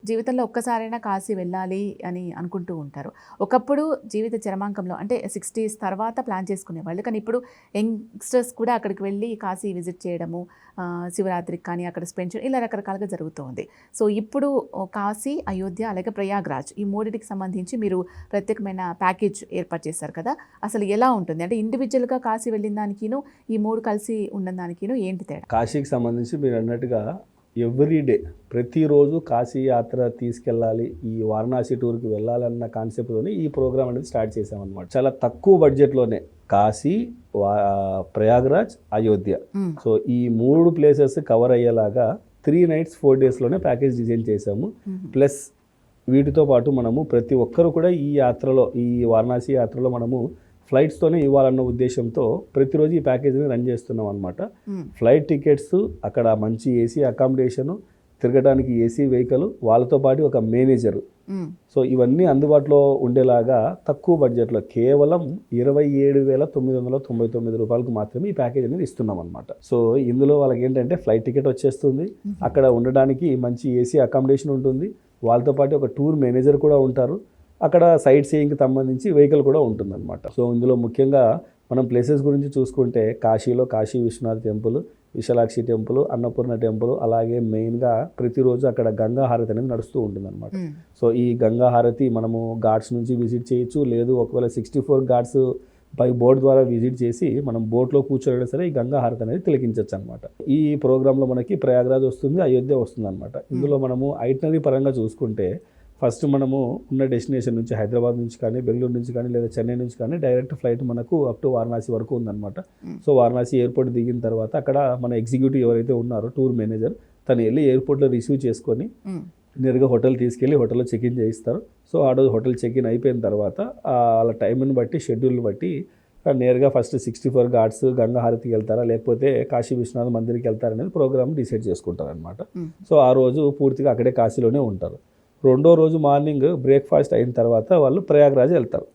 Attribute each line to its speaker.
Speaker 1: జీవితంలో ఒక్కసారైనా కాశీ వెళ్ళాలి అని అనుకుంటూ ఉంటారు. ఒకప్పుడు జీవిత చరమాంకంలో అంటే 60s తర్వాత ప్లాన్ చేసుకునేవాళ్ళు. కానీ ఇప్పుడు యంగ్‌స్టర్స్ కూడా అక్కడికి వెళ్ళి కాశీ విజిట్ చేయడము, శివరాత్రికి కానీ అక్కడ స్పెండ్ చేయడం ఇలా రకరకాలుగా జరుగుతోంది. సో ఇప్పుడు కాశీ, అయోధ్య అలాగే ప్రయాగ్‌రాజ్ ఈ మూడిటికి సంబంధించి మీరు ప్రత్యేకమైన ప్యాకేజ్ ఏర్పాటు చేశారు కదా! అసలు ఎలా ఉంటుంది? అంటే ఇండివిడ్యువల్‌గా కాశీ వెళ్ళిన దానికిను, ఈ 3 కలిసి ఉన్న దానికిను ఏంటి తేడా?
Speaker 2: కాశీకి సంబంధించి మీరు అన్నట్టుగా ఎవ్రీడే ప్రతిరోజు కాశీ యాత్ర తీసుకెళ్ళాలి, ఈ వారణాసి టూర్కి వెళ్ళాలన్న కాన్సెప్ట్తోనే ఈ ప్రోగ్రామ్ అనేది స్టార్ట్ చేసామన్నమాట. చాలా తక్కువ బడ్జెట్లోనే కాశీ, ప్రయాగ్రాజ్, అయోధ్య, సో ఈ 3 ప్లేసెస్ కవర్ అయ్యేలాగా 3 nights 4 daysలోనే ప్యాకేజ్ డిజైన్ చేసాము. ప్లస్ వీటితో పాటు మనము ప్రతి ఒక్కరు కూడా ఈ యాత్రలో, ఈ వారణాసి యాత్రలో మనము ఫ్లైట్స్తోనే ఇవ్వాలన్న ఉద్దేశంతో ప్రతిరోజు ఈ ప్యాకేజీని రన్ చేస్తున్నాం అనమాట. ఫ్లైట్ టికెట్స్, అక్కడ మంచి ఏసీ అకామిడేషను, తిరగడానికి ఏసీ వెహికల్, వాళ్ళతో పాటు ఒక మేనేజరు, సో ఇవన్నీ అందుబాటులో ఉండేలాగా తక్కువ బడ్జెట్లో కేవలం 27,999 రూపాయలకు మాత్రమే ఈ ప్యాకేజ్ అనేది ఇస్తున్నాం అనమాట. సో ఇందులో వాళ్ళకి ఏంటంటే ఫ్లైట్ టికెట్ వచ్చేస్తుంది, అక్కడ ఉండడానికి మంచి ఏసీ అకామిడేషన్ ఉంటుంది, వాళ్ళతో పాటు ఒక టూర్ మేనేజర్ కూడా ఉంటారు, అక్కడ సైట్ సీయింగ్కి సంబంధించి వెహికల్ కూడా ఉంటుందన్నమాట. సో ఇందులో ముఖ్యంగా మనం ప్లేసెస్ గురించి చూసుకుంటే కాశీలో Kashi Vishwanath temple, Vishalakshi temple, Annapurna temple, అలాగే మెయిన్గా ప్రతిరోజు అక్కడ గంగా హారతి అనేది నడుస్తూ ఉంటుందన్నమాట. సో ఈ గంగా హారతి మనము ఘాట్స్ నుంచి విజిట్ చేయొచ్చు, లేదు ఒకవేళ 64 ఘాట్స్ బై బోట్ ద్వారా విజిట్ చేసి మనం బోట్లో కూర్చోయినా సరే ఈ గంగా హారతి అనేది తిలకించవచ్చు అనమాట. ఈ ప్రోగ్రాంలో మనకి ప్రయాగ్రాజ్ వస్తుంది, అయోధ్య వస్తుంది అనమాట. ఇందులో మనము ఐటనరీ పరంగా చూసుకుంటే ఫస్ట్ మనము ఉన్న డెస్టినేషన్ నుంచి హైదరాబాద్ నుంచి కానీ, బెంగళూరు నుంచి కానీ, లేదా చెన్నై నుంచి కానీ డైరెక్ట్ ఫ్లైట్ మనకు అప్ టు వారణాసి వరకు ఉందన్నమాట. సో వారణాసి ఎయిర్పోర్ట్ దిగిన తర్వాత అక్కడ మన ఎగ్జిక్యూటివ్ ఎవరైతే ఉన్నారో టూర్ మేనేజర్, తను వెళ్ళి ఎయిర్పోర్ట్లో రిసీవ్ చేసుకొని నేరుగా హోటల్ తీసుకెళ్ళి హోటల్లో చెక్ఇన్ చేయిస్తారు. సో ఆ రోజు హోటల్ చెక్ఇన్ అయిపోయిన తర్వాత వాళ్ళ టైంని బట్టి, షెడ్యూల్ని బట్టి నేరుగా ఫస్ట్ 64 ఘాట్స్ గంగా హారతికి వెళ్తారా, లేకపోతే కాశీ విశ్వనాథ్ మందిర్కి వెళ్తారనేది ప్రోగ్రామ్ డిసైడ్ చేసుకుంటారు అనమాట. సో ఆ రోజు పూర్తిగా అక్కడే కాశీలోనే ఉంటారు. రెండో రోజు మార్నింగ్ బ్రేక్ఫాస్ట్ అయిన తర్వాత వాళ్ళు ప్రయాగ్రాజ్ వెళ్తారు.